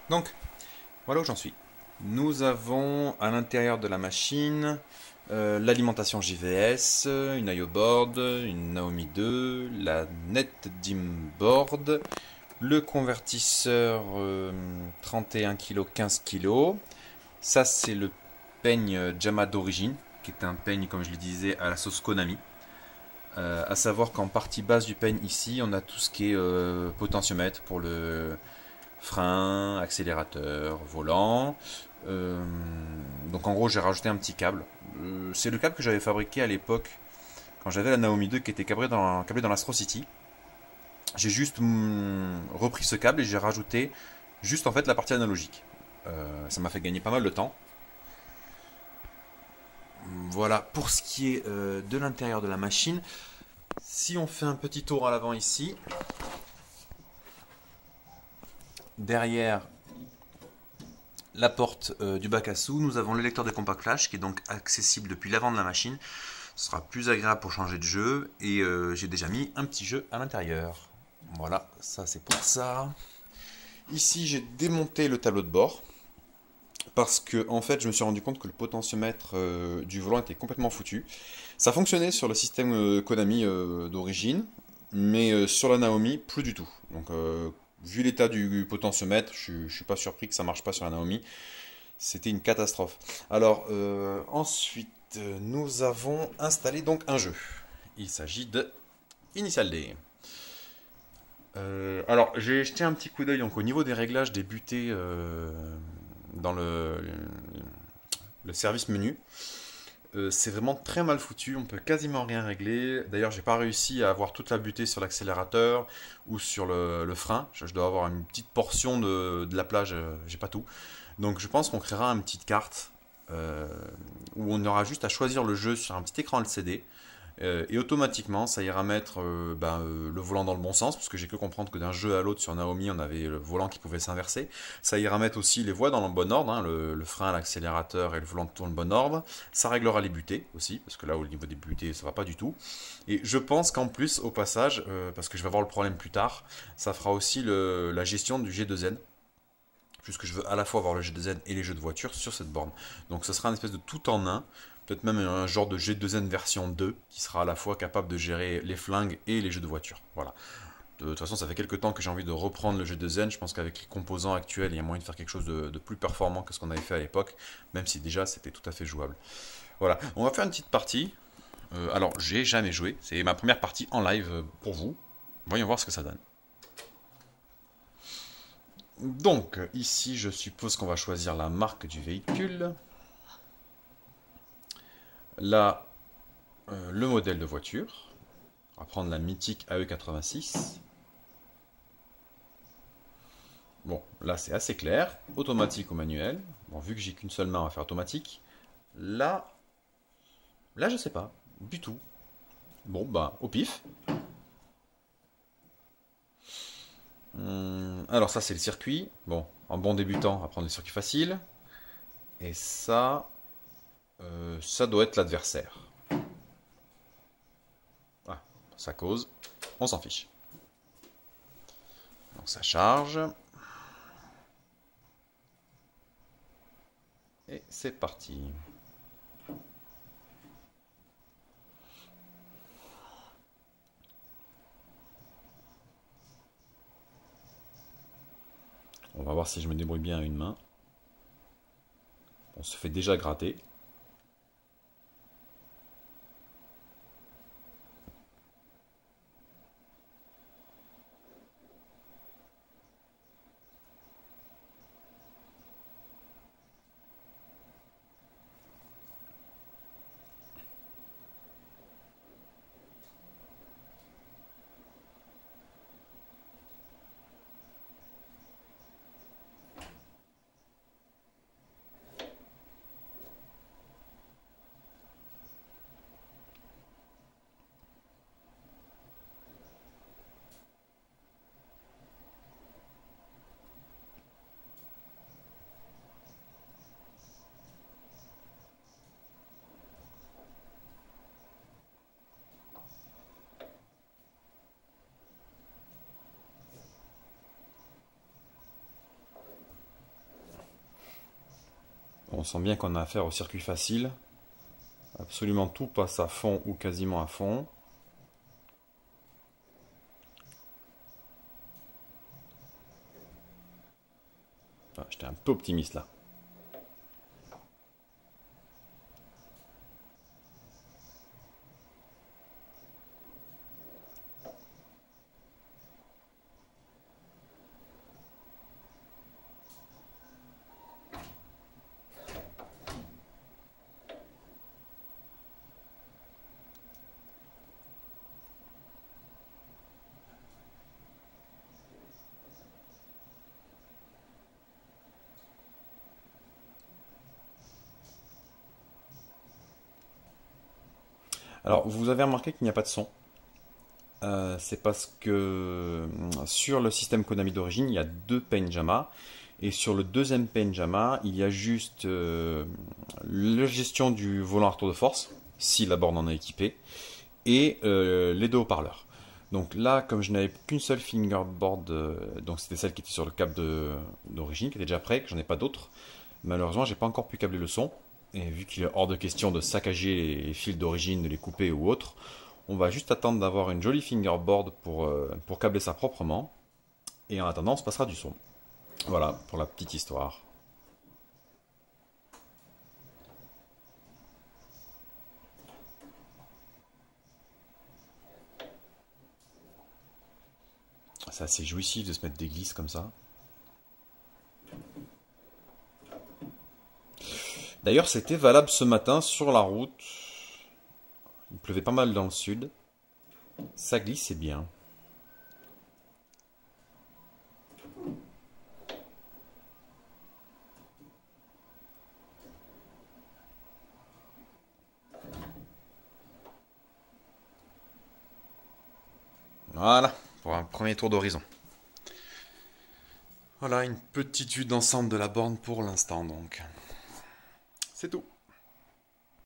Donc, voilà où j'en suis. Nous avons à l'intérieur de la machine l'alimentation JVS, une IO board, une Naomi 2, la NetDim board, le convertisseur 31 kg, 15 kg. Ça, c'est le peigne Jama d'origine, qui est un peigne, comme je le disais, à la sauce Konami. À savoir qu'en partie basse du peigne, ici, on a tout ce qui est potentiomètre pour le frein, accélérateur, volant. Euh, donc en gros, j'ai rajouté un petit câble. C'est le câble que j'avais fabriqué à l'époque quand j'avais la Naomi 2 qui était câblée dans l'Astro City. J'ai juste repris ce câble et j'ai rajouté juste en fait la partie analogique. Ça m'a fait gagner pas mal de temps. Voilà pour ce qui est de l'intérieur de la machine. Si on fait un petit tour à l'avant ici, derrière la porte du bac à sous, nous avons le lecteur de compact flash qui est donc accessible depuis l'avant de la machine. Ce sera plus agréable pour changer de jeu et j'ai déjà mis un petit jeu à l'intérieur. Voilà, ça c'est pour ça. Ici j'ai démonté le tableau de bord parce que en fait je me suis rendu compte que le potentiomètre du volant était complètement foutu. Ça fonctionnait sur le système Konami d'origine, mais sur la Naomi plus du tout. Donc vu l'état du potentiomètre, je suis pas surpris que ça marche pas sur la Naomi. C'était une catastrophe. Alors ensuite nous avons installé donc un jeu. Il s'agit de Initial D. Alors j'ai jeté un petit coup d'œil donc au niveau des réglages des butées dans le service menu. C'est vraiment très mal foutu, on peut quasiment rien régler. D'ailleurs, j'ai pas réussi à avoir toute la butée sur l'accélérateur ou sur le frein. Je dois avoir une petite portion de la plage, j'ai pas tout. Donc je pense qu'on créera une petite carte où on aura juste à choisir le jeu sur un petit écran LCD. Et automatiquement, ça ira mettre le volant dans le bon sens, parce que j'ai que comprendre que d'un jeu à l'autre sur Naomi, on avait le volant qui pouvait s'inverser. Ça ira mettre aussi les voies dans le bon ordre, hein, le frein, l'accélérateur et le volant dans le bon ordre. Ça réglera les butées aussi, parce que là, au niveau des butées, ça va pas du tout. Et je pense qu'en plus, au passage, parce que je vais avoir le problème plus tard, ça fera aussi la gestion du G2N, puisque je veux à la fois avoir le G2N et les jeux de voiture sur cette borne. Donc ce sera une espèce de tout en un, peut-être même un genre de G2N version 2, qui sera à la fois capable de gérer les flingues et les jeux de voiture. Voilà. De toute façon, ça fait quelques temps que j'ai envie de reprendre le G2N. Je pense qu'avec les composants actuels, il y a moyen de faire quelque chose de plus performant que ce qu'on avait fait à l'époque, même si déjà c'était tout à fait jouable. Voilà, on va faire une petite partie. Alors, j'ai jamais joué, c'est ma première partie en live pour vous. Voyons voir ce que ça donne. Donc, ici, je suppose qu'on va choisir la marque du véhicule. Là, le modèle de voiture. On va prendre la mythique AE86. Bon, là, c'est assez clair. Automatique ou manuel. Bon, vu que j'ai qu'une seule main, on va faire automatique. Là, je sais pas. Du tout. Bon, bah, au pif. Alors, ça, c'est le circuit. Bon, en bon débutant, on va prendre le circuit facile. Et ça doit être l'adversaire. Ah, ça cause. On s'en fiche. Donc ça charge. Et c'est parti. On va voir si je me débrouille bien à une main. On se fait déjà gratter. On sent bien qu'on a affaire au circuit facile. Absolument tout passe à fond ou quasiment à fond. Ah, j'étais un peu optimiste là. Alors, vous avez remarqué qu'il n'y a pas de son. C'est parce que sur le système Konami d'origine, il y a deux Painjama. Et sur le deuxième Painjama, il y a juste la gestion du volant à retour de force, si la borne en est équipée, et les deux haut-parleurs. Donc là, comme je n'avais qu'une seule fingerboard, donc c'était celle qui était sur le câble d'origine, qui était déjà prêt, que j'en ai pas d'autres, malheureusement, j'ai pas encore pu câbler le son. Et vu qu'il est hors de question de saccager les fils d'origine, de les couper ou autre, on va juste attendre d'avoir une jolie fingerboard pour câbler ça proprement. Et en attendant, on se passera du son. Voilà, pour la petite histoire. C'est assez jouissif de se mettre des glisses comme ça. D'ailleurs, c'était valable ce matin sur la route. Il pleuvait pas mal dans le sud. Ça glissait bien. Voilà, pour un premier tour d'horizon. Voilà, une petite vue d'ensemble de la borne pour l'instant donc. C'est tout.